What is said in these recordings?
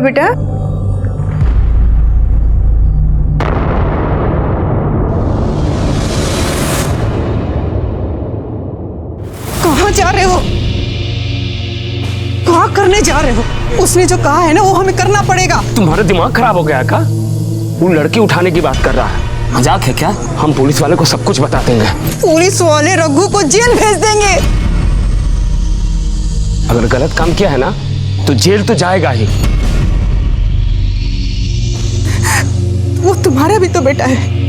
बेटा? कहाँ जा रहे हो? क्या करने जा रहे हो? उसने जो कहा है ना वो हमें करना पड़ेगा। तुम्हारा दिमाग खराब हो गया का? वो लड़की उठाने की बात कर रहा है। मजाक है क्या? हम पुलिस वाले को सब कुछ बता देंगे। पुलिस वाले रघु को जेल भेज देंगे। अगर गलत काम किया है ना तो जेल तो जाएगा ही। वो तुम्हारा भी तो बेटा है।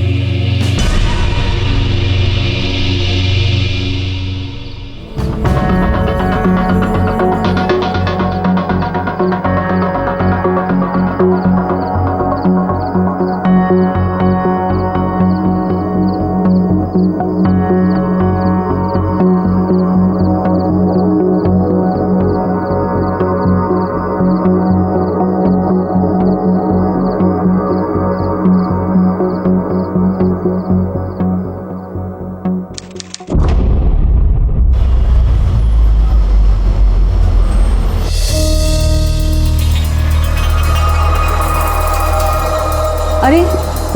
अरे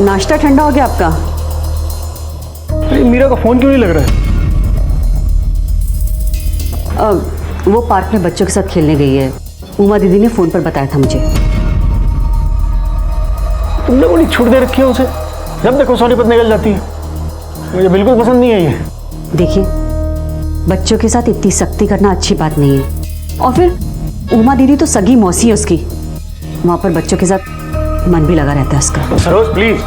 नाश्ता ठंडा हो गया आपका? अरे मीरा का फोन क्यों नहीं लग रहा है? वो पार्क में बच्चों के साथ खेलने गई है। उमा दीदी ने फोन पर बताया था मुझे। तुमने वो नहीं छूट दे रखी है उसे? जब देखो सोनीपत निकल जाती है। मुझे बिल्कुल पसंद नहीं है ये। देखिए, बच्चों के साथ इतनी सख्ती करना अच्छी बात नहीं है। और फिर उमा दीदी तो सगी मौसी है उसकी। वहां पर बच्चों के साथ मन भी लगा रहता है उसका। सरोज प्लीज,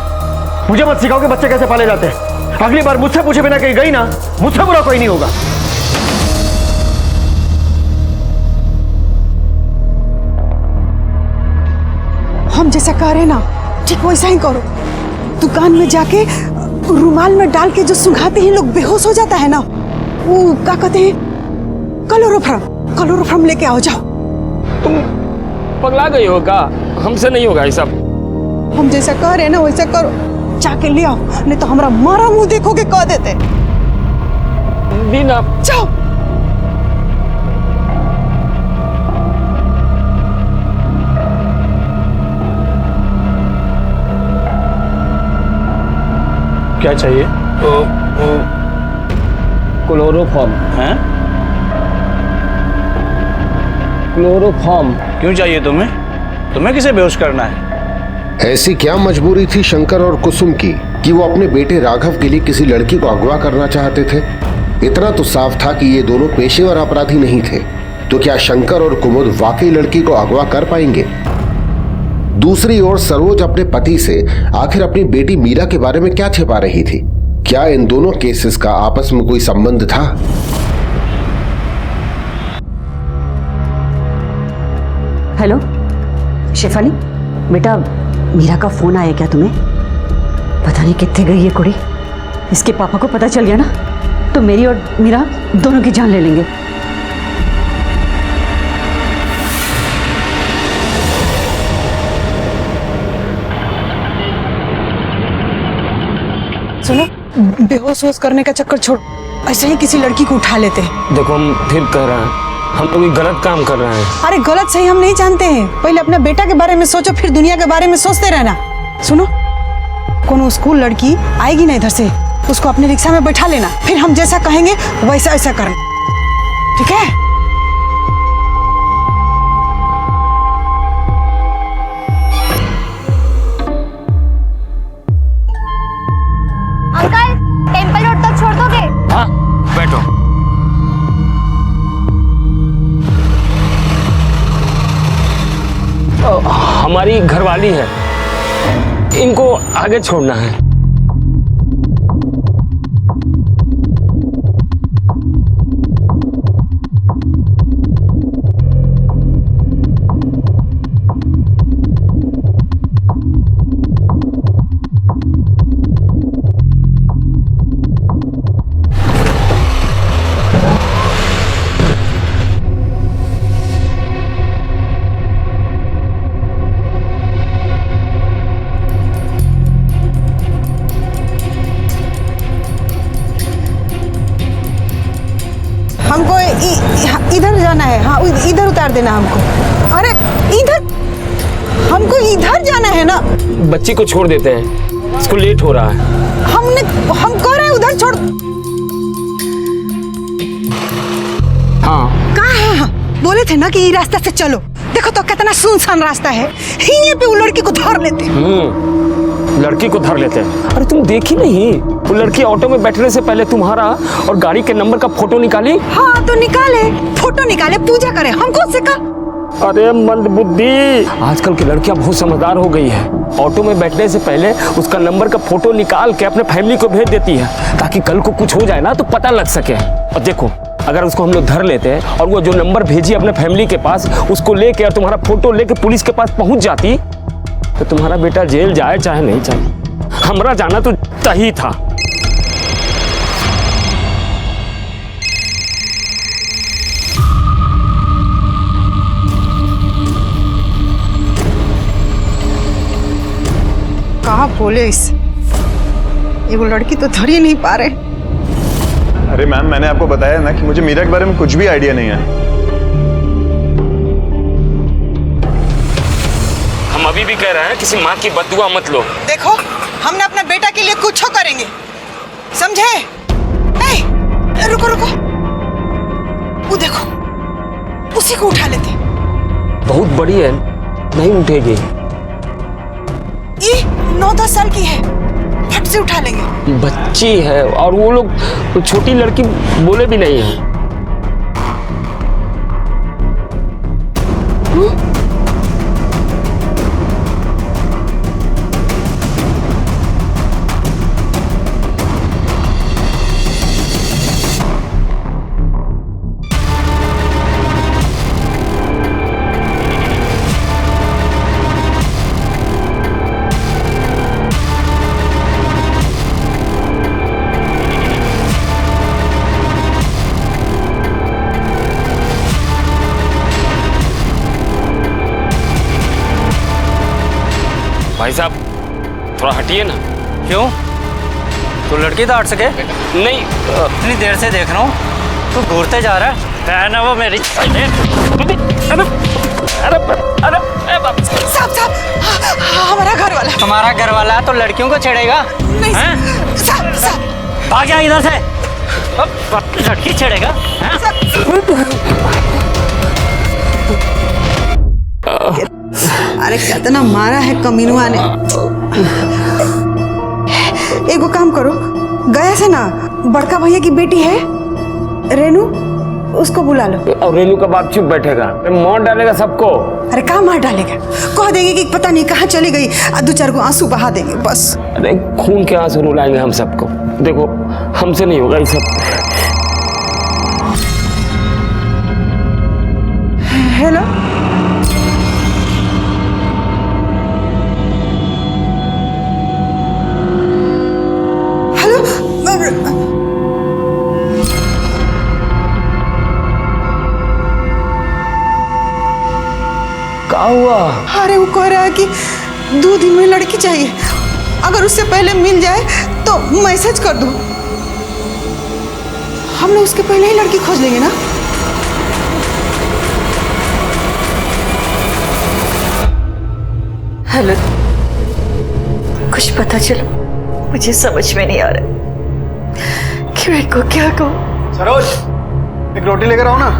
मुझे मत सिखाओ कि बच्चे कैसे पाले जाते हैं। अगली बार मुझसे पूछे बिना कहीं गई ना, मुझसे बुरा कोई नहीं होगा। हम जैसा कह रहे ना ठीक वैसा ही करो। दुकान में जाके रुमाल में डाल के जो सुंघाते हैं लोग बेहोश हो जाता है ना, वो क्या कहते हैं? क्लोरोफॉर्म लेके आओ जाओ। तुम पगला गई हो का? हमसे नहीं होगा ये सब। हम जैसा कह रहे हैं ना वैसा करो, जाके ले आओ, नहीं तो हमारा मारा मुंह देखोगे कह देते। बिना जाओ। क्या चाहिए? क्लोरोफॉर्म हैं? क्लोरोफॉर्म क्यों चाहिए तुम्हें? तुम्हें किसे बेहोश करना है? ऐसी क्या मजबूरी थी शंकर और कुसुम की कि वो अपने बेटे राघव के लिए किसी लड़की को अगवा करना चाहते थे? इतना तो साफ था कि ये दोनों पेशेवर अपराधी नहीं थे। तो क्या शंकर और कुमुद वाकई लड़की को अगवा कर पाएंगे? दूसरी ओर सरोज अपने पति से आखिर अपनी बेटी मीरा के बारे में क्या छिपा रही थी? क्या इन दोनों केसेस का आपस में कोई संबंध था? हेलो शेफाली, बेटा मीरा का फोन आया क्या तुम्हें? पता नहीं कितने गई है कुड़ी। इसके पापा को पता चल गया ना तो मेरी और मीरा दोनों की जान ले लेंगे। सुनो, बेहोश होश करने का चक्कर छोड़, ऐसे ही किसी लड़की को उठा लेते हैं। देखो, हम फिर कह रहे हैं हम लोग गलत काम कर रहे हैं। अरे गलत सही हम नहीं जानते हैं। पहले अपने बेटा के बारे में सोचो, फिर दुनिया के बारे में सोचते रहना। सुनो, कोनो स्कूल लड़की आएगी ना इधर से, उसको अपने रिक्शा में बैठा लेना, फिर हम जैसा कहेंगे वैसा ऐसा करना, ठीक है? अंकल, टेम्पल रोड तक छोड़ दोगे? हाँ, बैठो। हमारी घरवाली है, इनको आगे छोड़ना है। इधर जाना है। हाँ, इधर उतार देना हमको। अरे इधर हमको इधर जाना है ना। बच्ची को छोड़ देते हैं, इसको लेट हो रहा है। हम कह रहे हैं उधर छोड़। हाँ कहाँ है? हाँ बोले थे ना कि ये रास्ता से चलो। देखो तो कितना सुनसान रास्ता है, यहीं पे वो लड़की को धर लेते। लड़की को धर लेते हैं। अरे तुम देखी नहीं, वो लड़की ऑटो में बैठने से पहले तुम्हारा और गाड़ी के नंबर का फोटो निकाली। हाँ तो निकाले, फोटो निकाले, पूजा करे, हमको सिखा। अरे मंदबुद्धि, आजकल की लड़कियां बहुत समझदार हो गई है। ऑटो में बैठने से पहले उसका नंबर का फोटो निकाल के अपने फैमिली को भेज देती है, ताकि कल को कुछ हो जाए ना तो पता लग सके। और देखो, अगर उसको हम लोग धर लेते हैं और वो जो नंबर भेजी अपने फैमिली के पास, उसको लेके और तुम्हारा फोटो लेके पुलिस के पास पहुंच जाती, तो तुम्हारा बेटा जेल जाए चाहे नहीं जाए, हमरा जाना तो तय था। कहाँ बोले इसे, ये वो लड़की तो धर ही नहीं पा रहे। अरे मैम, मैंने आपको बताया ना कि मुझे मीरा के बारे में कुछ भी आइडिया नहीं है। हम अभी भी कह रहे हैं किसी माँ की बददुआ मत लो। देखो, हमने अपने बेटा के लिए कुछ करेंगे, समझे? ए, रुको रुको, वो देखो, उसी को उठा लेते। बहुत बड़ी है, नहीं उठेगी। ये 9-10 साल की है, फट से उठा लेंगे। बच्ची है और वो लोग छोटी लड़की बोले भी नहीं है। भाई साहब थोड़ा हटिए ना। क्यों? तू लड़की तो हट सके? नहीं, इतनी देर से देख रहा हूँ, तू घूरते जा रहा है ना वो मेरी। अरे अरे अरे साहब, हमारा घर वाला। तुम्हारा घर वाला तो लड़कियों को छेड़ेगा? नहीं हैं? साहब, भाग जा इधर से। लड़की छेड़ेगा? अरे कितना मारा है कमीनुआ ने। एगो काम करो, गया से ना बड़का भैया की बेटी है रेनू, उसको बुला लो। और रेनू का बाप चुप बैठेगा, मार डालेगा सबको। अरे कहाँ मार डालेगा, कह देंगे कि पता नहीं कहाँ चली गई, 2-4 गो आंसू बहा देंगे बस। अरे खून के आंसू रुलाएंगे हम सबको। देखो, हमसे नहीं होगा ये सब। हेलो, क्या हुआ? अरे वो कह रहा है कि 2 दिन में लड़की चाहिए, अगर उससे पहले मिल जाए तो मैसेज कर दो। हम लोग उसके पहले ही लड़की खोज लेंगे ना। हेलो, कुछ पता चला? मुझे समझ में नहीं आ रहा कि मैं को क्या कहूँ। सरोज, एक रोटी लेकर आओ ना।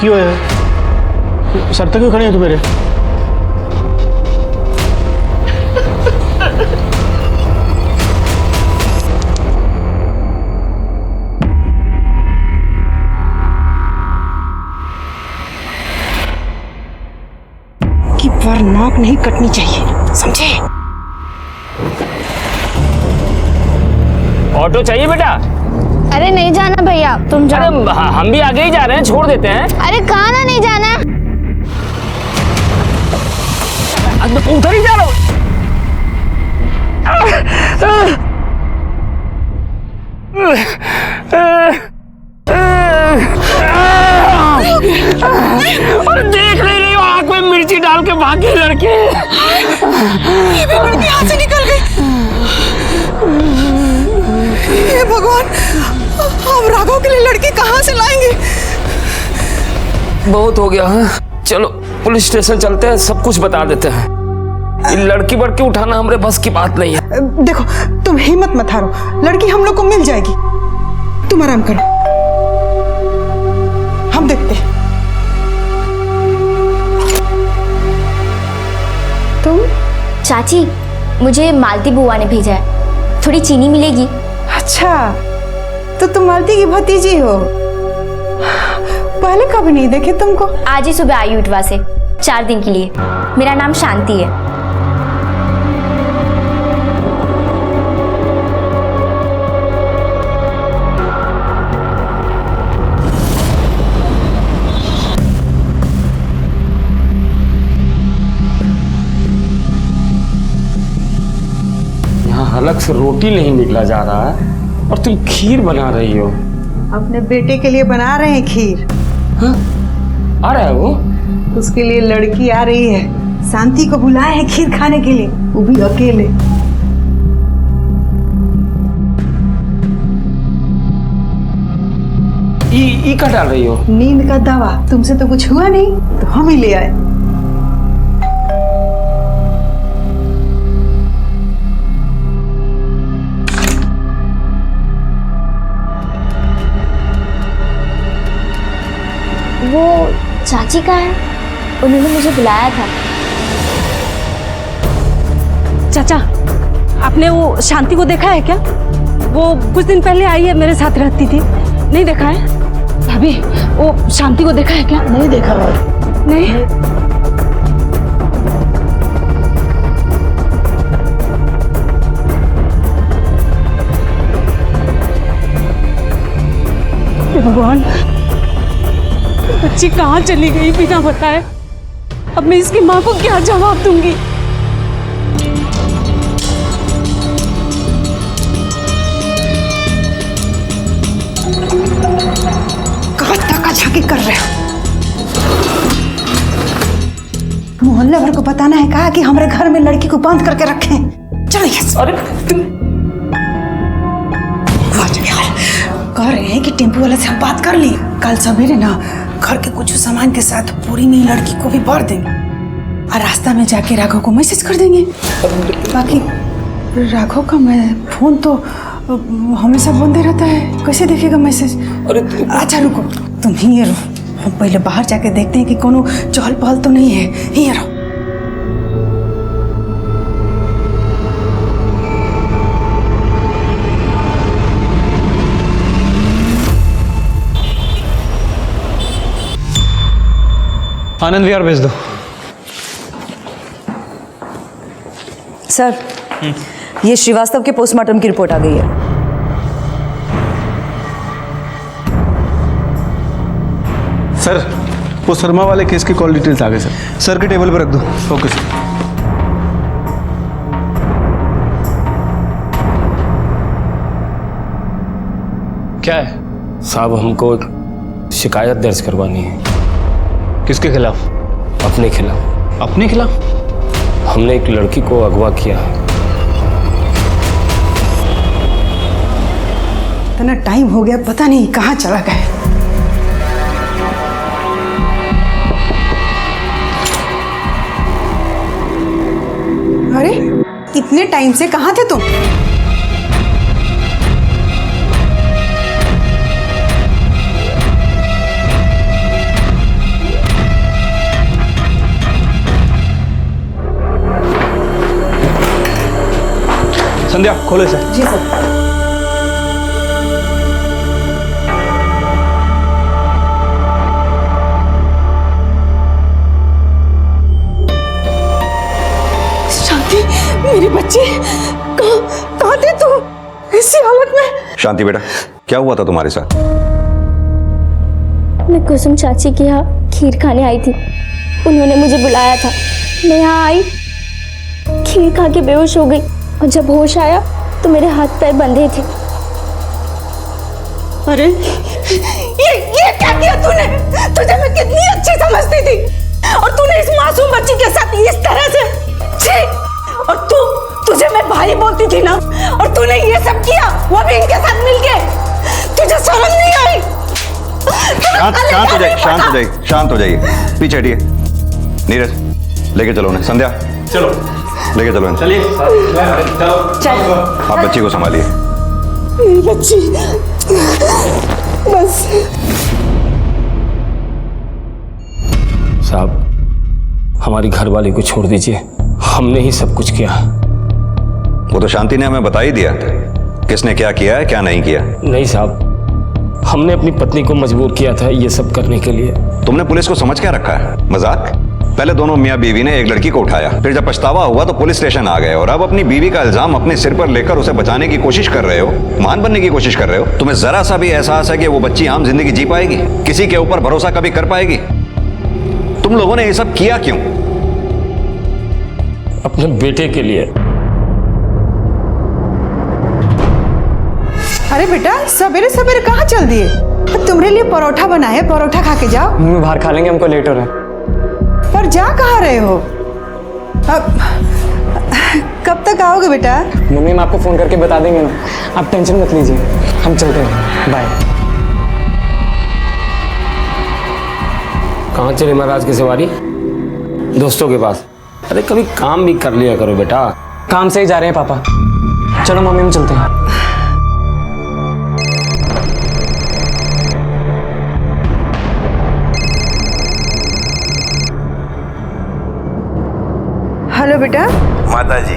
क्यों है? सर तक क्यों खड़े हो तुम मेरे? कि पर नाक नहीं कटनी चाहिए, समझे? ऑटो चाहिए बेटा? अरे नहीं जाना भैया, तुम जाओ। अरे हम भी आगे ही जा रहे हैं, छोड़ देते हैं। अरे कहाँ ना नहीं जाना। उधर ही जा रहा हूँ। और देख रही हो आंख में मिर्ची डाल के भागे लड़के। ये भी लड़की हाथ से निकल गई। हे भगवान, अब राघव के लिए लड़की कहाँ से लाएंगे? बहुत हो गया है, चलो पुलिस स्टेशन चलते हैं, सब कुछ बता देते हैं। ये लड़की बड़की उठाना हमारे बस की बात नहीं है। देखो तुम हिम्मत मत हारो, लड़की हम लोग को मिल जाएगी। तुम आराम करो, हम देखते हैं। तुम? चाची, मुझे मालती बुआ ने भेजा है, थोड़ी चीनी मिलेगी? अच्छा, तो तुम मालती की भतीजी हो? पहले कभी नहीं देखे तुमको। आज ही सुबह आई उठवा से, 4 दिन के लिए। मेरा नाम शांति है। यहाँ हलक से रोटी नहीं निकला जा रहा है और तुम खीर बना रही हो। अपने बेटे के लिए बना रहे हैं खीर। हाँ? आ रहा है वो? उसके लिए लड़की आ रही है, शांति को बुलाए हैं खीर खाने के लिए, वो भी अकेले। ई का डाल रही हो? नींद का दवा। तुमसे तो कुछ हुआ नहीं तो हम ही ले आए। वो चाची का है, उन्होंने मुझे बुलाया था। चाचा, आपने वो शांति को देखा है क्या? वो कुछ दिन पहले आई है, मेरे साथ रहती थी। नहीं देखा है? भाभी, वो शांति को देखा है क्या? नहीं देखा। नहीं। भगवान, बच्ची कहाँ चली गई बिना बताए? अब मैं इसकी माँ को क्या जवाब दूंगी? कहाँ ताका झाकी कर रहे हो? मोहल्ले भर को बताना है कहा कि हमारे घर में लड़की को बांध करके रखे। चलो यस। अरे कह रहे हैं कि टेम्पो वाले से हम बात कर ली, कल सवेरे ना घर के कुछ सामान के साथ पूरी में लड़की को भी भर देंगे और रास्ता में जाके राघव को मैसेज कर देंगे। बाकी राघव का फोन तो हमेशा बंद रहता है, कैसे देखेगा मैसेज? अरे अच्छा रुको, तुम ही रहो, हम पहले बाहर जाके देखते हैं कि कोनो चहल पहल तो नहीं है। यहीं रहो। आनंद विहार भेज दो। सर, ये श्रीवास्तव के पोस्टमार्टम की रिपोर्ट आ गई है। सर, वो शर्मा वाले केस की कॉल डिटेल्स आ गए सर। सर के टेबल पर रख दो। Okay sir. क्या है? साहब, हमको एक शिकायत दर्ज करवानी है। किसके खिलाफ? अपने खिलाफ। अपने खिलाफ? हमने एक लड़की को अगवा किया है। इतना टाइम हो गया, पता नहीं कहाँ चला गया। अरे इतने टाइम से कहाँ थे तुम? संध्या, खोलो इसे। जी सर। शांति, मेरी बच्ची, कहाँ थे तू इसी हालत में? शांति बेटा, क्या हुआ था तुम्हारे साथ? मैं कुसुम चाची के यहाँ खीर खाने आई थी, उन्होंने मुझे बुलाया था। मैं यहाँ आई, खीर खा के बेहोश हो गई और जब होश आया तो मेरे हाथ पैर बंधे थे। अरे ये क्या किया तूने? तुझे मैं कितनी अच्छी समझती थी और तूने इस मासूम बच्ची के साथ इस तरह से छी! और तुझे मैं भाई बोलती थी ना, और तूने ये सब किया, वो भी इनके साथ मिलके। तुझे शर्म नहीं आई? शांत हो जाइए, शांत हो जाइए, शांत हो जाइए। पीछे हटिए। नीरज लेके चलो उन्हें। संध्या चलो लेके चलो इन्हें। चलिए चलो। आप बच्ची को संभालिए। मेरी बच्ची बस। साहब, हमारी घरवाली को छोड़ दीजिए, हमने ही सब कुछ किया। वो तो शांति ने हमें बता ही दिया किसने क्या किया है क्या नहीं किया। नहीं साहब, हमने अपनी पत्नी को मजबूर किया था ये सब करने के लिए। तुमने पुलिस को समझ क्या रखा है? मजाक। पहले दोनों मियाँ बीवी ने एक लड़की को उठाया, फिर जब पछतावा हुआ तो पुलिस स्टेशन आ गए, और अब अपनी बीवी का इल्जाम अपने सिर पर लेकर उसे बचाने की कोशिश कर रहे हो, महान बनने की कोशिश कर रहे हो। तुम्हें जरा सा भी एहसास है कि वो बच्ची आम जिंदगी जी पाएगी? किसी के ऊपर भरोसा कभी कर पाएगी? तुम लोगों ने ये सब किया क्यों? अपने बेटे के लिए। अरे बेटा, सवेरे सवेरे कहाँ चल दिए? तुम्हारे लिए परोठा बना है, परोठा खा के जाओ। मम्मी बाहर खा लेंगे, हमको लेट हो रहा है। पर जा कहाँ रहे हो? अब कब तक आओगे बेटा? मम्मी, हम आपको फोन करके बता देंगे ना, आप टेंशन मत लीजिए, हम चलते हैं, बाय। कहाँ चले महाराज की सवारी? दोस्तों के पास। अरे कभी काम भी कर लिया करो बेटा। काम से ही जा रहे हैं पापा। चलो मम्मी, हम चलते हैं। हेलो बेटा। माता जी,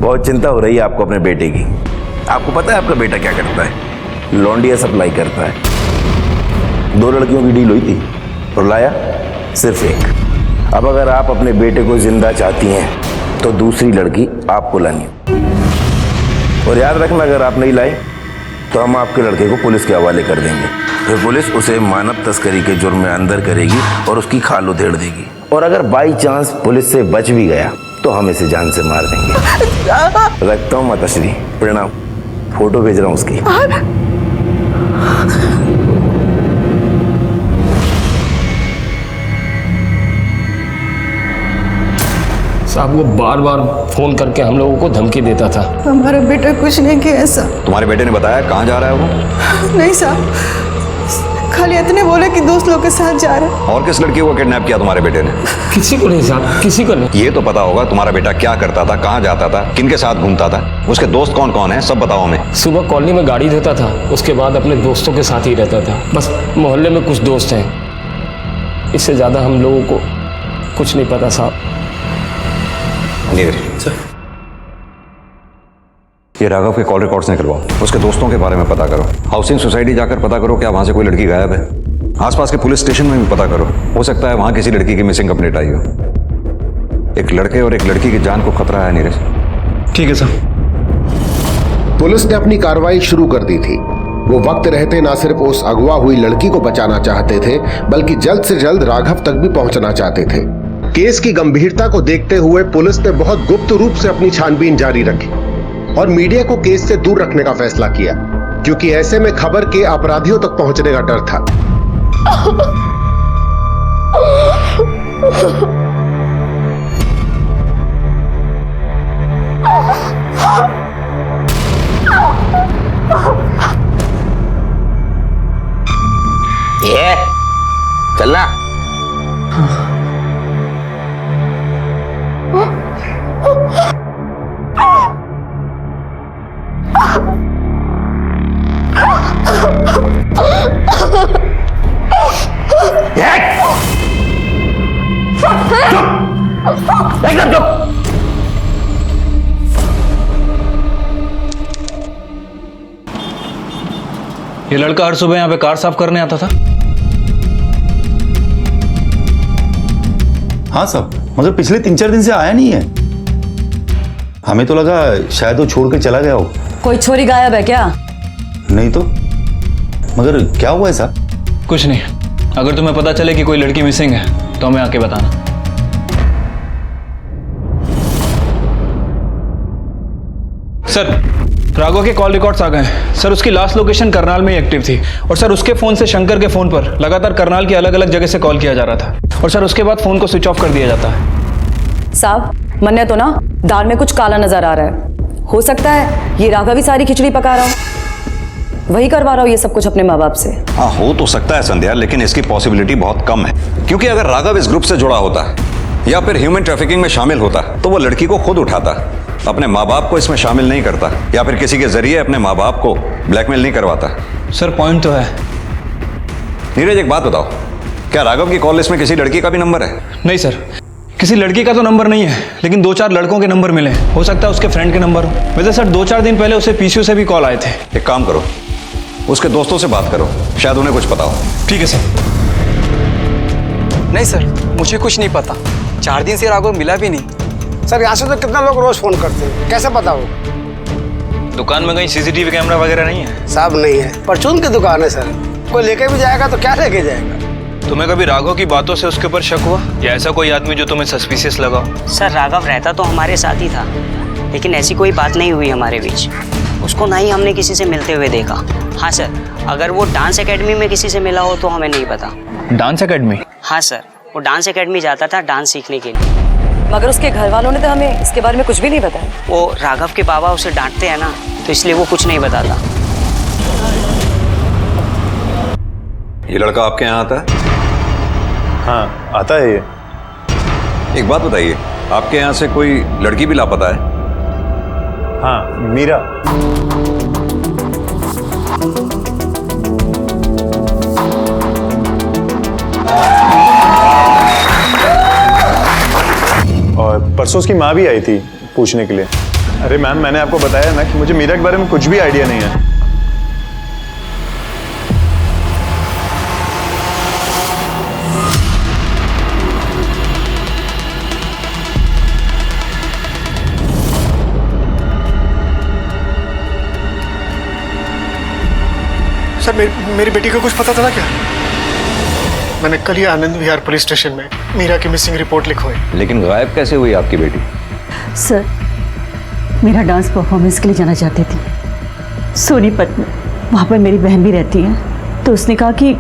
बहुत चिंता हो रही है आपको अपने बेटे की। आपको पता है आपका बेटा क्या करता है? लौंडिया सप्लाई करता है। 2 लड़कियों की डील हुई थी और लाया सिर्फ एक। अब अगर आप अपने बेटे को जिंदा चाहती हैं तो दूसरी लड़की आपको लानी है। और याद रखना, अगर आप नहीं लाई तो हम आपके लड़के को पुलिस के हवाले कर देंगे। फिर पुलिस उसे मानव तस्करी के जुर्म में अंदर करेगी और उसकी खाल उधेड़ देगी। और अगर बाई चांस पुलिस से बच भी गया तो हम इसे जान से मार देंगे। रखता हूँ माताश्री, प्रणाम। फोटो भेज रहा हूँ उसकी। साहब, वो बार बार फोन करके हम लोगों को धमकी देता था। हमारा बेटा कुछ नहीं किया ऐसा। तुम्हारे बेटे ने बताया कहाँ जा रहा है वो? नहीं साहब, खाली इतने बोले कि दोस्त लोग के साथ जा रहे। और किस लड़की को किडनैप किया तुम्हारे बेटे ने? किसी को नहीं साहब, किसी को नहीं। ये तो पता होगा तुम्हारा बेटा क्या करता था, कहाँ जाता था, किनके साथ घूमता था, उसके दोस्त कौन कौन है, सब बताओ हमें। सुबह कॉलोनी में गाड़ी धोता था, उसके बाद अपने दोस्तों के साथ ही रहता था। बस मोहल्ले में कुछ दोस्त हैं, इससे ज्यादा हम लोगों को कुछ नहीं पता साहब। नीरज, ये राघव के कॉल रिकॉर्ड्स निकलवाओ, उसके दोस्तों के बारे में पता करो। हाउसिंग सोसाइटी जाकर पता करो क्या वहां से कोई लड़की गायब है। आसपास के पुलिस स्टेशन में भी पता करो, हो सकता है वहां किसी लड़की की मिसिंग कंप्लेंट आई हो। एक लड़के और एक लड़की की जान को खतरा है नीरज। ठीक है सर। पुलिस ने अपनी कार्रवाई शुरू कर दी थी। वो वक्त रहते न सिर्फ उस अगवा हुई लड़की को बचाना चाहते थे, बल्कि जल्द से जल्द राघव तक भी पहुंचना चाहते थे। केस की गंभीरता को देखते हुए पुलिस ने बहुत गुप्त रूप से अपनी छानबीन जारी रखी और मीडिया को केस से दूर रखने का फैसला किया, क्योंकि ऐसे में खबर के अपराधियों तक पहुंचने का डर था। ये चलना। ये लड़का हर सुबह यहाँ पे कार साफ करने आता था। हाँ साहब, मगर पिछले 3-4 दिन से आया नहीं है। हमें तो लगा शायद वो छोड़ के चला गया हो। कोई छोरी गायब है क्या? नहीं तो, मगर क्या हुआ है साहब? कुछ नहीं, अगर तुम्हें पता चले कि कोई लड़की मिसिंग है तो हमें आके बताना। सर, राघव के कॉल रिकॉर्ड्स आ गए हैं सर। उसकी लास्ट लोकेशन करनाल में ही एक्टिव थी और सर उसके फ़ोन से शंकर के फ़ोन पर लगातार करनाल की अलग अलग जगह से कॉल किया जा रहा था और सर उसके बाद फ़ोन को स्विच ऑफ कर दिया जाता है। साहब मन्ने तो ना दाल में कुछ काला नजर आ रहा है। हो सकता है ये राघव ही सारी खिचड़ी पका रहा हो, वही करवा रहा हो ये सब कुछ अपने माँ बाप से। हाँ हो तो सकता है संध्या, लेकिन इसकी पॉसिबिलिटी बहुत कम है, क्योंकि अगर राघव इस ग्रुप से जुड़ा होता या फिर ह्यूमन ट्रैफिकिंग में शामिल होता तो वो लड़की को खुद उठाता, अपने माँ बाप को इसमें शामिल नहीं करता या फिर किसी के जरिए अपने माँ बाप को ब्लैकमेल नहीं करवाता। सर पॉइंट तो है। नीरज एक बात बताओ, क्या राघव की कॉल लिस्ट में किसी लड़की का भी नंबर है? नहीं सर, किसी लड़की का तो नंबर नहीं है, लेकिन 2-4 लड़कों के नंबर मिले। हो सकता है उसके फ्रेंड के नंबर हो। वैसे सर 2-4 दिन पहले उसे पीसीयू से भी कॉल आए थे। एक काम करो, उसके दोस्तों से बात करो, शायद उन्हें कुछ पता हो। ठीक है सर। नहीं सर, मुझे कुछ नहीं पता। 4 दिन से राघव मिला भी नहीं। सर यहाँ से तो कितना लोग रोज फोन करते हैं, कैसे पता हो? दुकान में कहीं सीसीटीवी कैमरा वगैरह नहीं है? साहब नहीं है, परचून की दुकान है सर। कोई लेके भी जाएगा तो क्या लेके जाएगा? तुम्हें कभी राघव की बातों से उसके ऊपर शक हुआ या ऐसा कोई आदमी जो तुम्हें सस्पिशियस लगा? सर राघव रहता तो हमारे साथ ही था, लेकिन ऐसी कोई बात नहीं हुई हमारे बीच। उसको ना ही हमने किसी से मिलते हुए देखा। हाँ सर, अगर वो डांस एकेडमी में किसी से मिला हो तो हमें नहीं पता। Dance academy? हाँ सर, वो डांस एकेडमी जाता था डांस सीखने के लिए। मगर उसके घर वालों ने तो हमें इसके बारे में कुछ भी नहीं बताया। वो राघव के बाबा उसे डांटते हैं ना, तो इसलिए वो कुछ नहीं बताता। ये लड़का आपके यहाँ आता है? हाँ आता है ये। एक बात बताइए, आपके यहाँ से कोई लड़की भी लापता है? हाँ मीरा। और परसों उसकी माँ भी आई थी पूछने के लिए। अरे मैम मैंने आपको बताया ना कि मुझे मीरा के बारे में कुछ भी आइडिया नहीं है। सर मेरी बेटी को कुछ पता था क्या? मैंने कल ही आनंद विहार पुलिस स्टेशन में मीरा की मिसिंग रिपोर्ट लिखवाई। लेकिन गायब कैसे हुई आपकी बेटी? सर मेरा डांस परफॉर्मेंस के लिए जाना चाहती थी सोनीपत में। वहाँ पर मेरी बहन भी रहती है, तो उसने कहा कि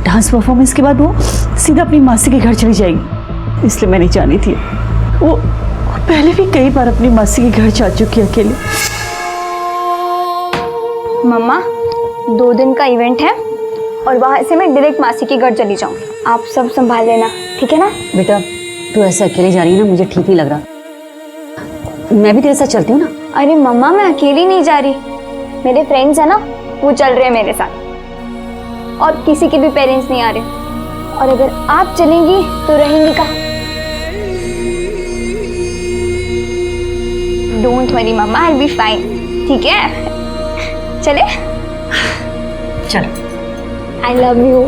डांस परफॉर्मेंस के बाद वो सीधा अपनी मासी के घर चली जाएगी, इसलिए मैं नहीं जानी थी। वो पहले भी कई बार अपनी मासी के घर जा चुकी है अकेले। मम्मा 2 दिन का इवेंट है और वहाँ से मैं डायरेक्ट मासी के घर चली जाऊँगी। आप सब संभाल लेना, ठीक है ना? बेटा तू ऐसे अकेले जा रही है ना, मुझे ठीक नहीं लग रहा। मैं भी तेरे साथ चलती हूँ ना। अरे मम्मा मैं अकेली नहीं जा रही, मेरे फ्रेंड्स है ना वो चल रहे हैं मेरे साथ, और किसी के भी पेरेंट्स नहीं आ रहे। और अगर आप चलेंगी तो रहेंगी कहाँ? Don't worry mama, I will be fine, ठीक है? चले? चल। I love you.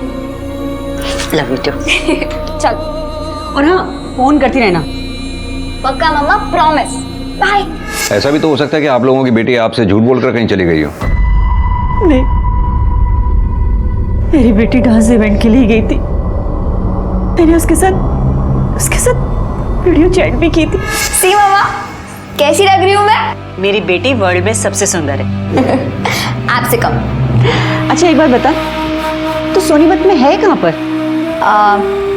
Love you too. चल। और हाँ फोन करती रहना। पक्का मम्मा, प्रॉमिस। बाय। ऐसा भी तो हो सकता है कि आप लोगों की बेटी आपसे झूठ बोलकर कहीं चली गई हो। नहीं, मेरी बेटी डांस इवेंट के लिए गई थी। मैंने उसके साथ वीडियो चैट भी की थी। सी मम्मा कैसी लग रही हूँ मैं? मेरी बेटी वर्ल्ड में सबसे सुंदर है। आपसे कम। अच्छा एक बार बता, तो सोनीपत में है कहाँ पर?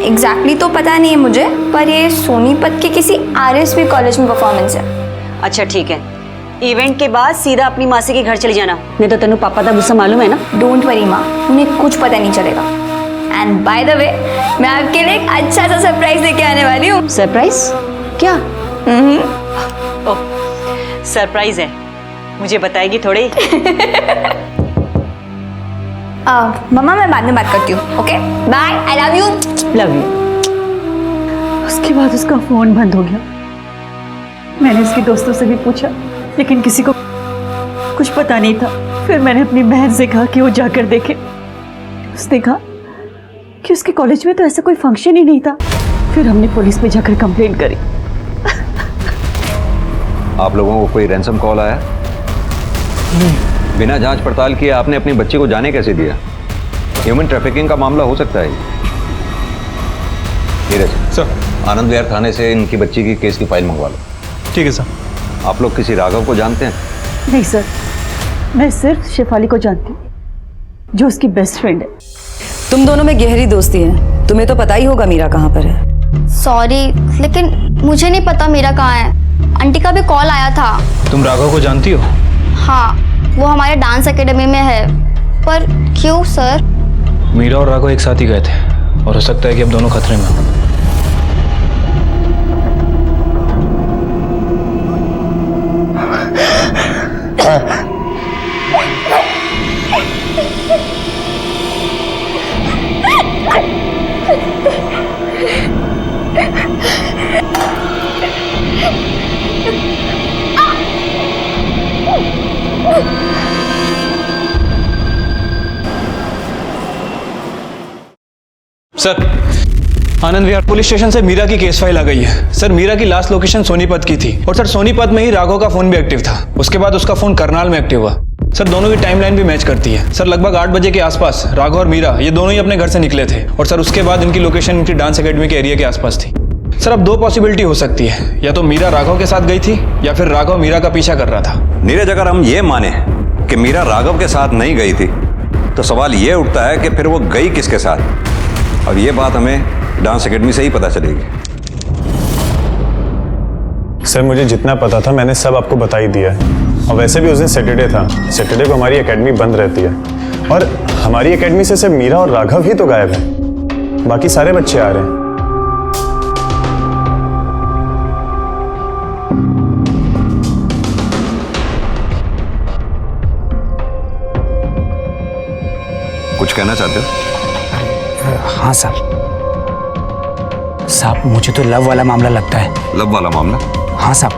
एग्जैक्टली तो पता नहीं है मुझे, पर ये सोनीपत के किसी RSV कॉलेज में परफॉर्मेंस है। अच्छा ठीक है, इवेंट के बाद सीधा अपनी मासी के घर चली जाना, नहीं तो तेनू पापा का गुस्सा मालूम है ना। डोंट वरी माँ, उन्हें कुछ पता नहीं चलेगा। एंड बाय द वे मैं आपके लिए एक अच्छा सा सरप्राइज लेके आने वाली हूँ। सरप्राइज? क्या? ओह सरप्राइज है, मुझे बताएगी थोड़ी? मम्मा मैं बाद में बात करती हूँ, okay? Bye, I love you. Love you. उसके बाद उसका फोन बंद हो गया। मैंने उसके दोस्तों से भी पूछा, लेकिन किसी को कुछ पता नहीं था। फिर मैंने अपनी बहन से कहा कि वो जाकर देखे। उसने कहा कि उसके कॉलेज में तो ऐसा कोई फंक्शन ही नहीं था। फिर हमने पुलिस में जाकर कंप्लेंट करी। आप लोगों को कोई रैंसम कॉल आया? बिना जांच पड़ताल किए आपने अपनी बच्ची को जाने कैसे दिया? ह्यूमन ट्रैफिकिंग का मामला हो सकता है। नीरज सर, आनंद विहार थाने से इनकी बच्ची की केस की फाइल मंगवा लो। ठीक है सर। आप लोग किसी राघव को जानते हैं? नहीं सर, मैं सिर्फ शेफाली को जानती हूँ, जो उसकी बेस्ट फ्रेंड है। तुम दोनों में गहरी दोस्ती है, तुम्हें तो पता ही होगा मीरा कहाँ पर है। सॉरी, लेकिन मुझे नहीं पता मीरा कहाँ है। आंटी का भी कॉल आया था। तुम राघव को जानती हो? हाँ, वो हमारे डांस एकेडमी में है। पर क्यों सर? मीरा और राघव एक साथ ही गए थे और हो सकता है कि अब दोनों खतरे में हो। Sir, Anand Vihar police station से मीरा की केस फाइल आ गई है। सर, मीरा की लास्ट लोकेशन सोनीपत की थी और सर सोनीपत में ही राघव का फोन भी एक्टिव था। उसके बाद उसका फोन करनाल में एक्टिव हुआ। सर, दोनों की टाइमलाइन भी मैच करती है। सर, लगभग 8 बजे के आसपास राघव और मीरा ये दोनों ही अपने घर से निकले थे और सर उसके बाद इनकी लोकेशन इनकी डांस एकेडमी के एरिया के आसपास थी। सर, अब 2 पॉसिबिलिटी हो सकती है, या तो मीरा राघव के साथ गई थी या फिर राघव मीरा का पीछा कर रहा था। नीरज, अगर हम ये माने कि मीरा राघव के साथ नहीं गई थी तो सवाल ये उठता है कि फिर वो गई किसके साथ, और ये बात हमें डांस एकेडमी से ही पता चलेगी। सर, मुझे जितना पता था मैंने सब आपको बता ही दिया है। और वैसे भी उस दिन सैटरडे था, सैटरडे को हमारी एकेडमी बंद रहती है और हमारी एकेडमी से सिर्फ मीरा और राघव ही तो गायब है, बाकी सारे बच्चे आ रहे हैं। कुछ कहना चाहते हो? हाँ साहब, मुझे तो लव वाला मामला लगता है। लव वाला मामला? हाँ साहब,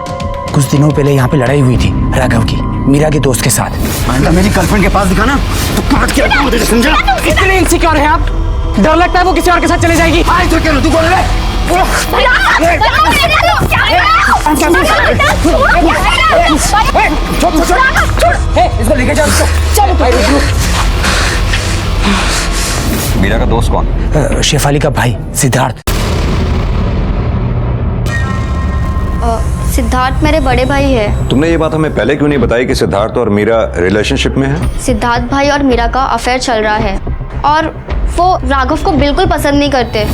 कुछ दिनों पहले यहाँ पे लड़ाई हुई थी राघव की मीरा के दोस्त के साथ। आइंदा मेरी गर्लफ्रेंड के पास दिखाना तो काट के रखूंगा तुझे, समझा? इतने इनसिक्योर हैं आप, डर लगता है वो किसी और के साथ चले जाएगी। आज तो क्या तू बोल रहा है? इसको लेके जाओ। मीरा का दोस्त कौन? शेफाली का भाई सिद्धार्थ। सिद्धार्थ मेरे बड़े भाई है। तुमने ये बात हमें पहले क्यों नहीं बताई कि सिद्धार्थ और मीरा रिलेशनशिप में है? सिद्धार्थ भाई और मीरा का अफेयर चल रहा है और वो राघव को बिल्कुल पसंद नहीं करते।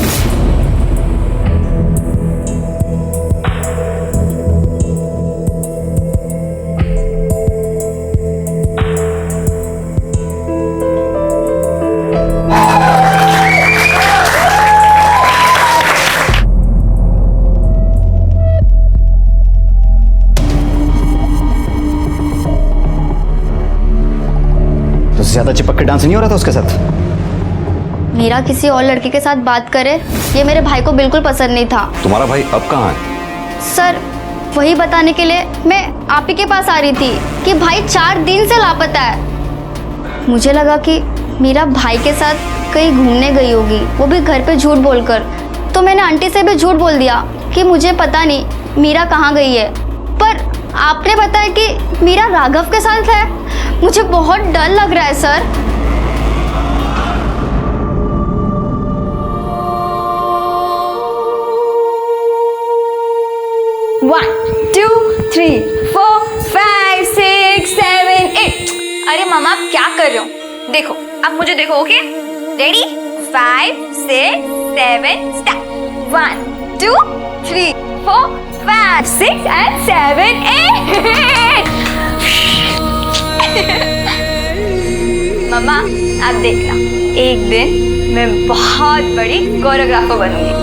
ज्यादा चिपक के डांस नहीं हो रहा था उसके साथ? मीरा किसी और लड़के के साथ बात करे ये मेरे भाई को बिल्कुल पसंद नहीं था। तुम्हारा भाई अब कहाँ है? सर, वही बताने के लिए मैं आप ही के पास आ रही थी कि भाई 4 दिन से लापता है। मुझे लगा कि मीरा भाई के साथ कहीं घूमने गई होगी, वो भी घर पे झूठ बोलकर। तो मैंने आंटी से भी झूठ बोल दिया कि मुझे पता नहीं मीरा कहाँ गई है। पर आपने बताया कि मीरा राघव के साथ है। मुझे बहुत डर लग रहा है सर। One, 2, 3, 4, 5, 6, 7, 8। अरे मामा, आप क्या कर रहे हो? देखो, आप मुझे देखो, ओके? रेडी? 5, 6, 7, स्टार्ट। 1, 2, 3, 4, 5, 6 and 7, 8। मम्मा, आप देखना, एक दिन मैं बहुत बड़ी कोरियोग्राफर बनूंगी।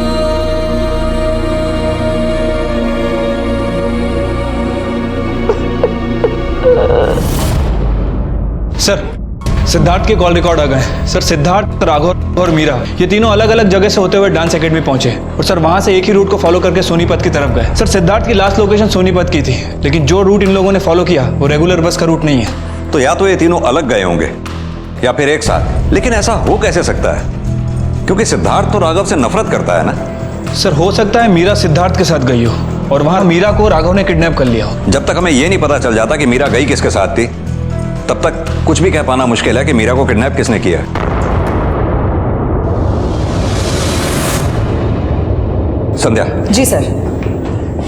सर, सिद्धार्थ के कॉल रिकॉर्ड आ गए। सर, सिद्धार्थ, राघव और मीरा ये तीनों अलग अलग जगह से होते हुए डांस एकेडमी पहुंचे और सर वहां से एक ही रूट को फॉलो करके सोनीपत की तरफ गए। सर, सिद्धार्थ की लास्ट लोकेशन सोनीपत की थी, लेकिन जो रूट इन लोगों ने फॉलो किया वो रेगुलर बस का रूट नहीं है। तो या तो ये तीनों अलग गए होंगे या फिर एक साथ, लेकिन ऐसा हो कैसे सकता है? क्योंकि सिद्धार्थ तो राघव से नफरत करता है ना। सर, हो सकता है मीरा सिद्धार्थ के साथ गई हो और वहां मीरा को राघव ने किडनैप कर लिया हो। जब तक हमें यह नहीं पता चल जाता कि मीरा गई किसके साथ थी, तब तक कुछ भी कह पाना मुश्किल है कि मीरा को किडनैप किसने किया। संध्या। जी सर।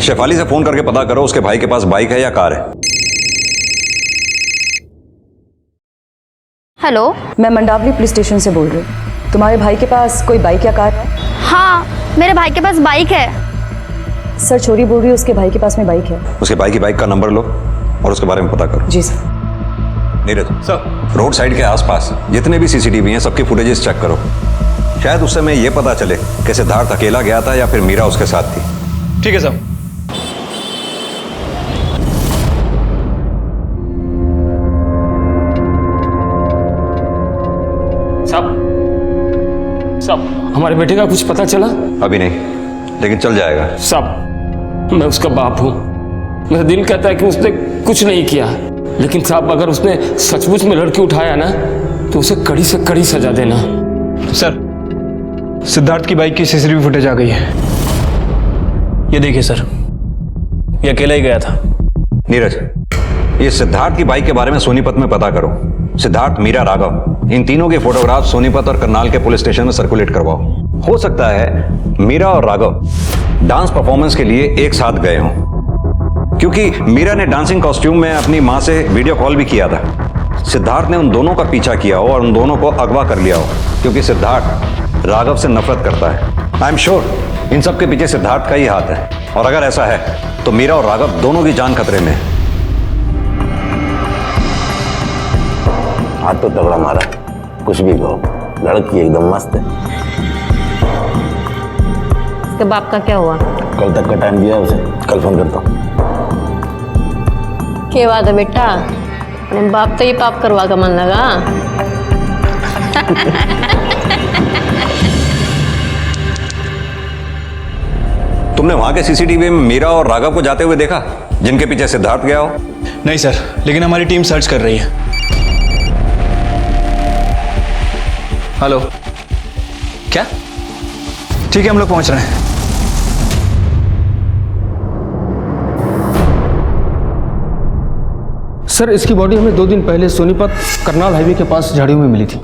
शेफाली से फोन करके पता करो उसके भाई के पास बाइक है या कार है। हेलो, मैं मंडावली पुलिस स्टेशन से बोल रही हूँ। तुम्हारे भाई के पास कोई बाइक या कार है? हाँ, मेरे भाई के पास बाइक है। सर छोरी बोल रही है उसके भाई के पास में बाइक है। उसके भाई की बाइक का नंबर लो और उसके बारे में पता करो। जी sir. Neeraj sir, road side के आसपास जितने भी सीसीटीवी हैं सबकी फुटेजेस चेक करो। शायद उससे मैं ये पता चले कि सिद्धार्थ अकेला गया था या फिर मीरा उसके साथ थी। ठीक है सर। सब हमारे बेटे का कुछ पता चला? अभी नहीं, लेकिन चल जाएगा। साहब, मैं उसका बाप हूं। मेरा दिल कहता है कि उसने कुछ नहीं किया, लेकिन साहब अगर उसने सचमुच में लड़की उठाया ना तो उसे कड़ी से कड़ी सजा देना। सर, सिद्धार्थ की बाइक की सीसीटीवी फुटेज आ गई है। ये देखिए सर, ये अकेला ही गया था। नीरज, ये सिद्धार्थ की बाइक के बारे में सोनीपत में पता करो। सिद्धार्थ, मीरा, राघव, इन तीनों के फोटोग्राफ सोनीपत और करनाल के पुलिस स्टेशन में सर्कुलेट करवाओ। हो सकता है मीरा और राघव डांस परफॉर्मेंस के लिए एक साथ गए हों, क्योंकि मीरा ने डांसिंग कॉस्ट्यूम में अपनी मां से वीडियो कॉल भी किया था। सिद्धार्थ ने उन दोनों का पीछा किया हो और उन दोनों को अगवा कर लिया हो, क्योंकि सिद्धार्थ राघव से नफरत करता है। आई एम श्योर इन सब के पीछे सिद्धार्थ का ही हाथ है, और अगर ऐसा है तो मीरा और राघव दोनों की जान खतरे में है। हाथ तो तगड़ा मारा, कुछ भी कहो, लड़की एकदम मस्त है। इसके बाप का क्या हुआ? कल तक का टाइम दिया उसे, कल फोन करता हूँ। क्या बात है बेटा, अपने बाप तो ये पाप करवा का मन लगा। तुमने वहां के सीसीटीवी में मीरा और राघव को जाते हुए देखा, जिनके पीछे सिद्धार्थ गया हो? नहीं सर, लेकिन हमारी टीम सर्च कर रही है। हेलो, क्या? ठीक है, हम लोग पहुंच रहे हैं। सर, इसकी बॉडी हमें 2 दिन पहले सोनीपत करनाल हाईवे के पास झाड़ियों में मिली थी।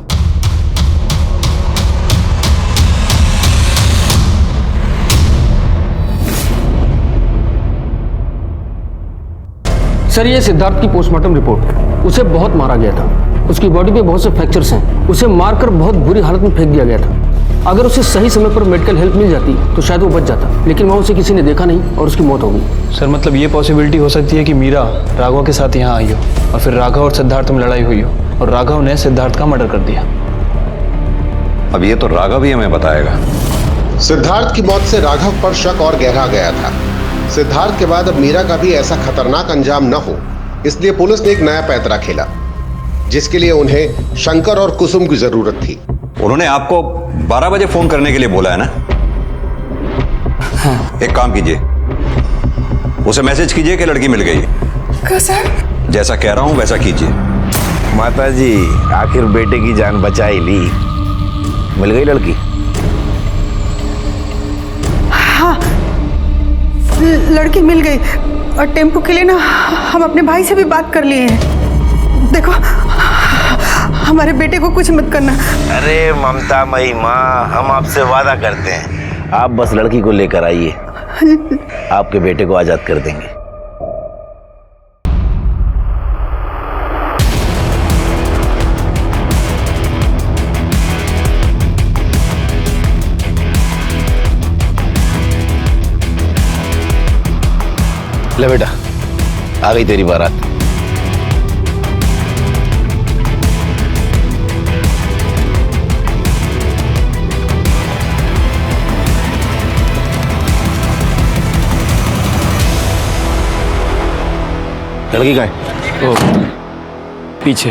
सर, ये सिद्धार्थ की पोस्टमार्टम रिपोर्ट। उसे बहुत मारा गया था, उसकी बॉडी पे बहुत से फ्रैक्चर्स हैं। उसे मारकर बहुत बुरी हालत में फेंक दिया गया था। अगर उसे सही समय पर मेडिकल हेल्प मिल जाती तो शायद वो बच जाता, लेकिन वहाँ उसे किसी ने देखा नहीं और उसकी मौत हो गई। सर, मतलब ये पॉसिबिलिटी हो सकती है कि मीरा राघव के साथ यहाँ आई हो और फिर राघव और सिद्धार्थ में लड़ाई हुई हो और राघव ने सिद्धार्थ का मर्डर कर दिया। अब ये तो राघव ही हमें बताएगा। सिद्धार्थ की मौत से राघव पर शक और गहरा गया था। सिद्धार्थ के बाद अब मीरा का भी ऐसा खतरनाक अंजाम न हो, इसलिए पुलिस ने एक नया पैंतरा खेला, जिसके लिए उन्हें शंकर और कुसुम की जरूरत थी। उन्होंने आपको 12 बजे फोन करने के लिए बोला है ना? हाँ। एक काम कीजिए, उसे मैसेज कीजिए कि लड़की मिल गई। सर, जैसा कह रहा हूं वैसा कीजिए। माता जी, आखिर बेटे की जान बचा ही ली। मिल गई लड़की? हाँ, लड़की मिल गई और टेम्पो के लिए ना हम अपने भाई से भी बात कर लिए हैं। देखो, हमारे बेटे को कुछ मत करना। अरे ममता मई माँ, हम आपसे वादा करते हैं, आप बस लड़की को लेकर आइए, आपके बेटे को आजाद कर देंगे। ले बेटा, आ गई तेरी बारात। लड़की कहाँ है? पीछे।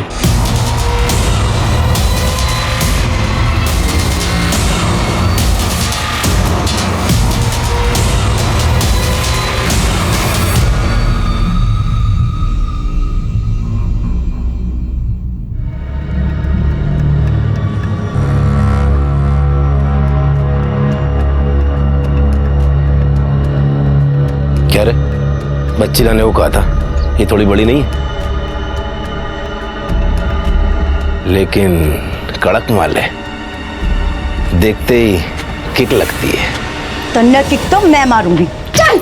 क्या रे, बच्ची लाने को कहा था, ये थोड़ी बड़ी नहीं है, लेकिन कड़क माल है, देखते ही किक लगती है। तन्ना किक तो मैं मारूंगी। चल।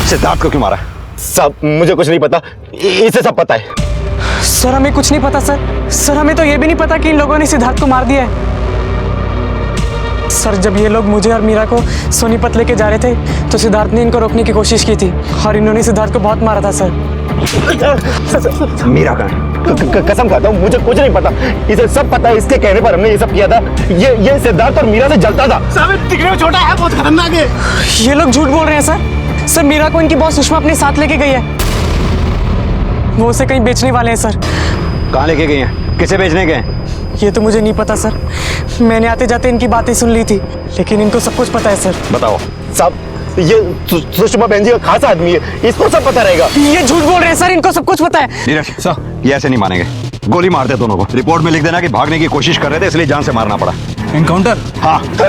सिद्धार्थ को क्यों मारा? साहब मुझे कुछ नहीं पता, इसे सब पता है। सर हमें कुछ नहीं पता सर हमें तो ये भी नहीं पता कि इन लोगों ने सिद्धार्थ को मार दिया है। सर जब ये लोग मुझे और मीरा को सोनीपत लेके जा रहे थे तो सिद्धार्थ ने इनको रोकने की कोशिश की थी और इन्होंने सिद्धार्थ को बहुत मारा था सर। मीरा कहाँ? कसम खाता हूँ मुझे कुछ नहीं पता, इसे सब पता है, इसके कहने पर हमने ये सब किया था। ये सिद्धार्थ और मीरा से जलता था। साहब दिखने में छोटा है, बहुत खतरनाक है। ये लोग झूठ बोल रहे हैं सर मीरा को इनकी बॉस सुषमा अपने साथ लेके गई है, वो उसे कहीं बेचने वाले हैं सर। कहाँ लेके गए हैं? किसे बेचने गए? ये तो मुझे नहीं पता सर, मैंने आते जाते इनकी बातें सुन ली थी, लेकिन इनको सब कुछ पता है सर। बताओ। साहब ये सुषमा बहन जी का खास आदमी है, इसको सब पता रहेगा। ये झूठ बोल रहे हैं सर, इनको सब कुछ पता है। नीरज सर ये ऐसे नहीं मानेंगे, गोली मार दे दोनों को। रिपोर्ट में लिख देना कि भागने की कोशिश कर रहे थे इसलिए जान से मारना पड़ा। एनकाउंटर? हाँ। साहब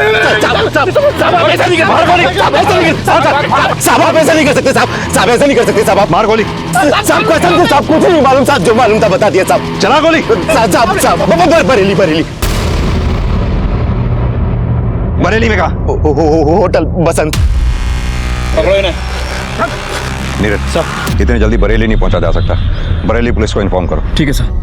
ऐसा नहीं कर सकते, साहब ऐसा नहीं कर सकते साहब, आप मार गोली। साहब कसम से साहब कुछ नहीं मालूम, साहब जो मालूम था बता दिया साहब। चला गोली। साहब बरेली बरेली में कहा? होटल बसंत। पकड़ो इन्हें। नीरज सर इतनी जल्दी बरेली नहीं पहुंचा जा सकता, बरेली पुलिस को इन्फॉर्म करो। ठीक है सर।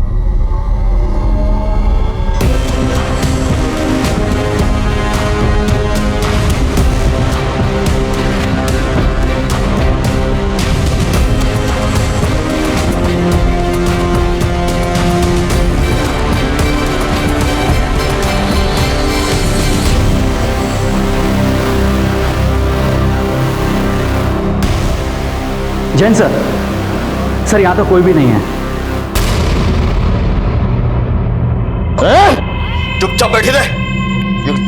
जैन सर यहाँ तो कोई भी नहीं है। चुपचाप बैठे रहे,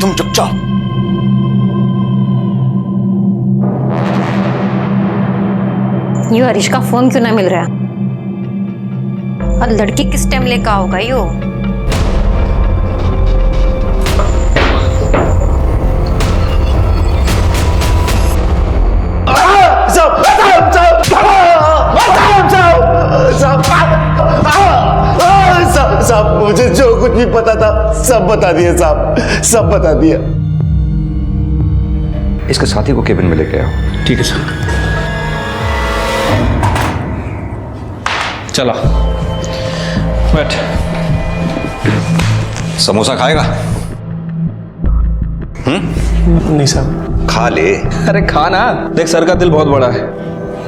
तुम चुपचाप। यो हरीश का फोन क्यों ना मिल रहा? और लड़की किस टाइम लेकर होगा यो? साहब मुझे जो कुछ भी पता था सब बता दिया साहब, सब बता दिया। इसके साथी को केबिन में लेके आओ। ठीक है सर। चला बैठ। समोसा खाएगा? नहीं साहब। खा ले। अरे खा ना, देख सर का दिल बहुत बड़ा है।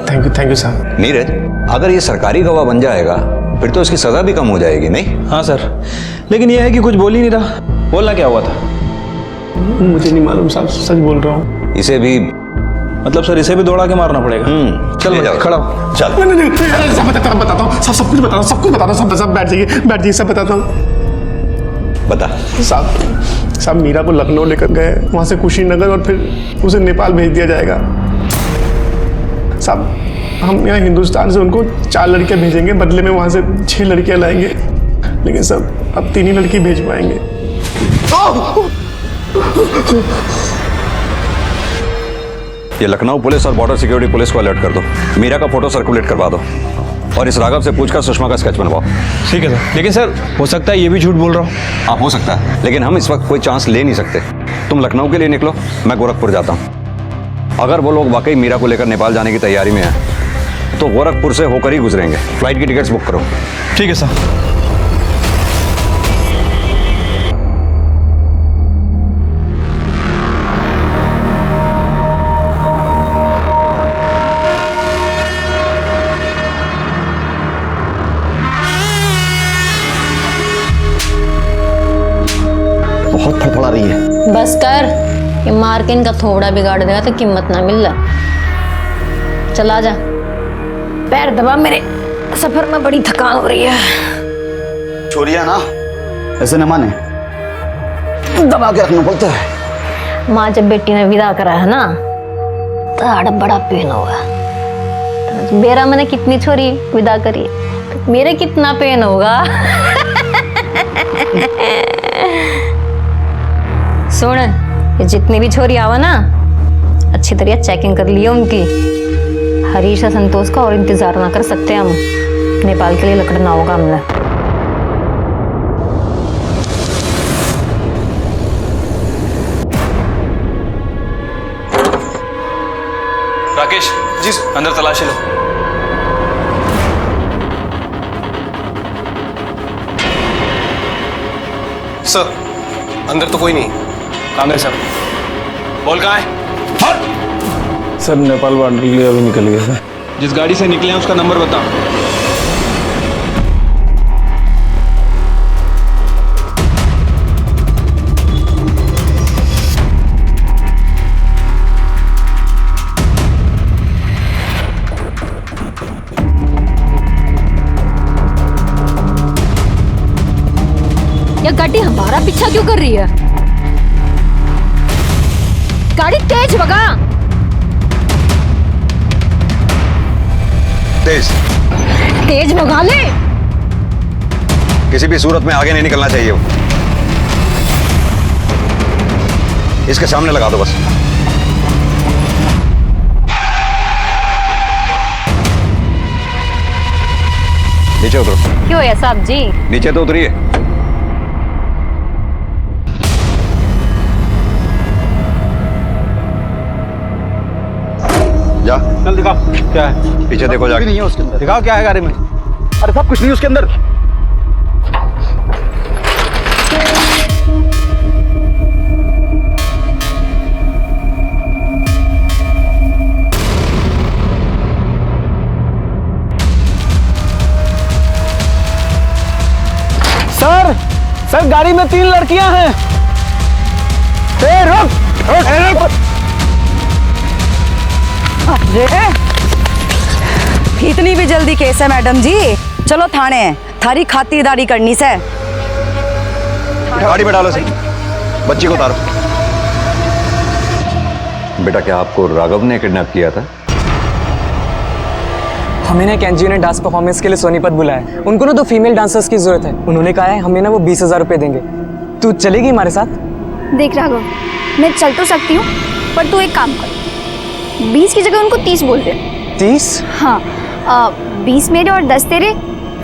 थैंक यू साहब। नीरज अगर ये सरकारी गवाह बन जाएगा फिर तो इसकी सजा भी कम हो जाएगी नहीं? हाँ सर, लेकिन ये है कि कुछ बोल ही नहीं रहा। बोलना क्या हुआ था? मुझे नहीं मालूम साहब, सच बोल रहा हूँ। इसे भी मतलब सर इसे भी दौड़ा के मारना पड़ेगा? चल जाओ। खड़ा हो। चल। नहीं सब बताता हूँ, सब कुछ बताता हूँ, सब कुछ बताता हूँ, सब बैठ जाइए सब बताता हूँ। बता। साहब मीरा को लखनऊ लेकर गए, वहाँ से कुशीनगर और फिर उसे नेपाल भेज दिया जाएगा। साहब हम यहाँ हिंदुस्तान से उनको 4 लड़कियाँ भेजेंगे, बदले में वहाँ से 6 लड़कियाँ लाएंगे, लेकिन सब अब 3 ही लड़की भेज पाएंगे। ये लखनऊ पुलिस और बॉर्डर सिक्योरिटी पुलिस को अलर्ट कर दो, मीरा का फोटो सर्कुलेट करवा दो और इस राघव से पूछकर सुषमा का स्केच बनवाओ। ठीक है सर, लेकिन सर हो सकता है ये भी झूठ बोल रहा हूँ। हाँ हो सकता है, लेकिन हम इस वक्त कोई चांस ले नहीं सकते। तुम लखनऊ के लिए निकलो, मैं गोरखपुर जाता हूँ। अगर वो लोग वाकई मीरा को लेकर नेपाल जाने की तैयारी में हैं तो गोरखपुर से होकर ही गुजरेंगे। फ्लाइट की टिकट्स बुक करो। ठीक है सर। बहुत फड़फड़ा रही है। बस कर, ये मार के इनका थोड़ा बिगाड़ देगा तो कीमत ना मिल रहा। चला जा, पैर दबा, मेरे सफर में बड़ी थकान हो रही है। चोरिया ना ऐसे न माने, दबा के रखना पड़ता है। माँ जब बेटी ने विदा करा है ना तो बड़ा पेन होगा। तो बेरा मैंने कितनी छोरी विदा करी, तो मेरे कितना पेन होगा। सुन, ये जितनी भी छोरी आवा ना अच्छी तरह चेकिंग कर लियो उनकी। हरीश और संतोष का और इंतजार ना कर सकते हम, नेपाल के लिए लकड़ना होगा हमने। जी अंदर तलाशी लो। सर अंदर तो कोई नहीं। कहाँ गए सर? बोल कहाँ है? सर नेपाल बॉर्डर के लिए अभी निकल गए सर। जिस गाड़ी से निकले हैं उसका नंबर बता। ये गाड़ी हमारा पीछा क्यों कर रही है? गाड़ी तेज भगा। तेज तेज भगा ले। किसी भी सूरत में आगे नहीं निकलना चाहिए वो। इसके सामने लगा दो बस। नीचे उतरो। क्यों है साहब जी? नीचे तो उतरिए। जा चल दिखाओ क्या है। पीछे देखो जाके। नहीं है उसके अंदर। दिखाओ क्या है गाड़ी में। अरे सब कुछ नहीं उसके अंदर। सर गाड़ी में 3 लड़कियां हैं। रुक। अरे इतनी भी जल्दी केस है मैडम जी? चलो थाने थारी खातिरदारी करनी से। गाड़ी में डालो सर। बच्ची को उतारो। बेटा क्या आपको राघव ने किडनैप किया था? हमें ना कैंजी ने डांस परफॉर्मेंस के लिए सोनीपत बुलाया। उनको ना 2 फीमेल डांसर्स की जरूरत है। उन्होंने कहा है हमें ना वो 20,000 रुपए देंगे। तू चलेगी हमारे साथ? देख राघव, मैं चल तो सकती हूँ, पर तू एक काम कर, 20 की जगह उनको 30 बोल दे। 30? हाँ, 20 मेरे और 10 तेरे।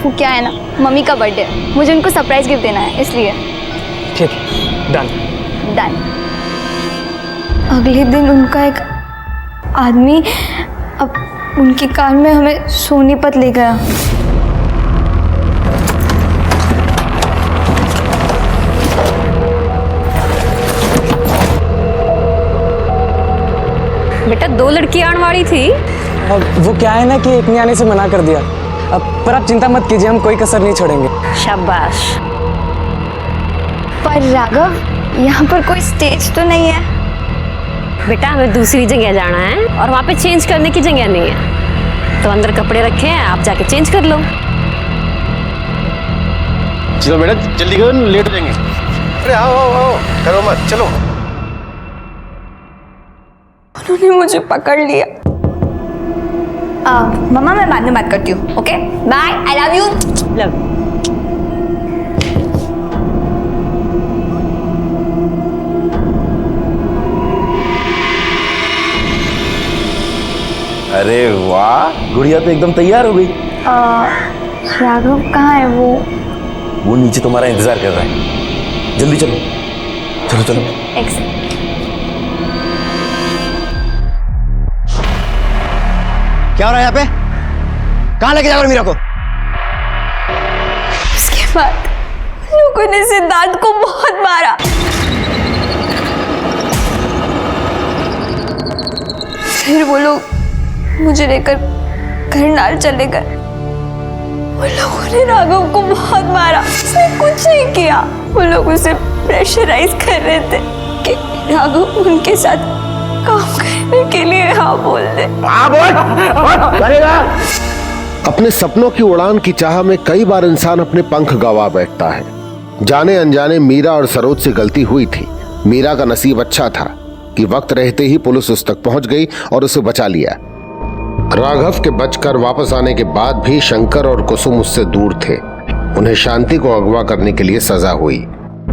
वो क्या है ना, मम्मी का बर्थडे है, मुझे उनको सरप्राइज गिफ्ट देना है, इसलिए। ठीक, डन। अगले दिन उनका एक आदमी अब उनकी कार में हमें सोनीपत ले गया। बेटा 2 लड़कियां आने वाली थी। वो क्या है ना कि एक ने आने से मना कर दिया। पर आप चिंता मत कीजिए, हम कोई कसर नहीं छोड़ेंगे। शाबाश। पर राघव, यहाँ पर कोई स्टेज तो नहीं है? बेटा हमें दूसरी जगह जाना है और वहाँ पे चेंज करने की जगह नहीं है, तो अंदर कपड़े रखे हैं, आप जाके चेंज कर लो। चलो बेटा जल्दी करो, लेट हो जाएंगे। अरे आओ करो मत, चलो। उन्होंने मुझे पकड़ लिया। मम्मा मैं बाद में बात करती हूँ। Okay bye, I love you. Love. अरे वाह, गुड़िया तो एकदम तैयार हो गई। राघव कहाँ है? वो नीचे तुम्हारा इंतजार कर रहा है। जल्दी चलो चलो चलो। एक सेकंड। क्या हो रहा है यहाँ पे? कहाँ लेके जाओगे मीरा को? उसके बाद लोगों ने सिद्धार्थ को बहुत मारा। फिर वो लोग मुझे लेकर करनाल चले गए। वो लोगों ने राघव को बहुत मारा। उसने कुछ नहीं किया। वो लोग उसे प्रेशराइज कर रहे थे कि राघव उनके साथ काम करने के लिए हाँ बोल दे। अपने सपनों की उड़ान की चाह में कई बार इंसान अपने पंख गंवा बैठता है। जाने अनजाने मीरा और सरोज से गलती हुई थी। मीरा का नसीब अच्छा था कि वक्त रहते ही पुलिस उस तक पहुंच गई और उसे बचा लिया। राघव के बचकर वापस आने के बाद भी शंकर और कुसुम उससे दूर थे। उन्हें शांति को अगवा करने के लिए सजा हुई।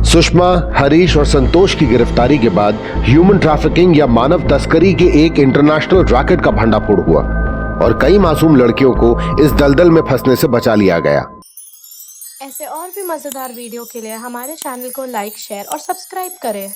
सुषमा, हरीश और संतोष की गिरफ्तारी के बाद ह्यूमन ट्रैफिकिंग या मानव तस्करी के एक इंटरनेशनल रैकेट का भंडाफोड़ हुआ और कई मासूम लड़कियों को इस दलदल में फंसने से बचा लिया गया। ऐसे और भी मजेदार वीडियो के लिए हमारे चैनल को लाइक, शेयर और सब्सक्राइब करें।